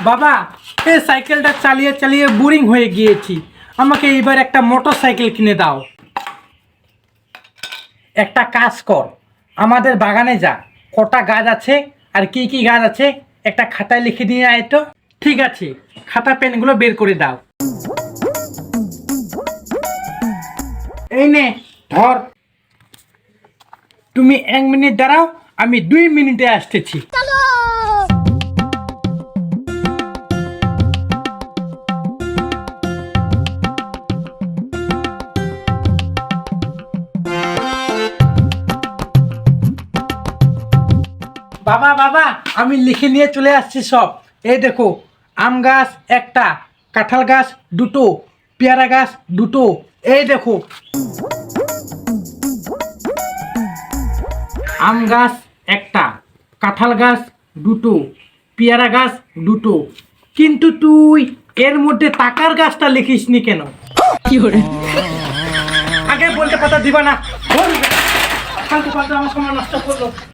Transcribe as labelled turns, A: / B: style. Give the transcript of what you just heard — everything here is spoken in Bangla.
A: বাবা, এই সাইকেলটা চালিয়ে চালিয়ে বোরিং হয়ে গিয়েছি। আমাকে এইবার একটা মোটর সাইকেল কিনে দাও। একটা কাজ কর, আমাদের বাগানে যা, কটা গাছ আছে আর কি কি গাছ আছে একটা খাতায় লিখে দিয়ে আয় তো। ঠিক আছে, খাতা পেনগুলো বের করে দাও। এই নে ধর। তুমি 1 মিনিট দাঁড়াও, আমি 2 মিনিটে আসতেছি। বাবা বাবা, আমি লিখে নিয়ে চলে আসছি সব। এই দেখো, আম গাছ একটা, কাঁঠাল গাছ দুটো, পেয়ারা গাছ দুটো। এই দেখো, আম গাছ একটা, কাঁঠাল গাছ দুটো, পেয়ারা গাছ দুটো। কিন্তু তুই এর মধ্যে টাকার গাছটা লিখিসনি কেন? আগে বলতে কথা দিবা না। ফালতু ফালতু আমার সময় নষ্ট করলো।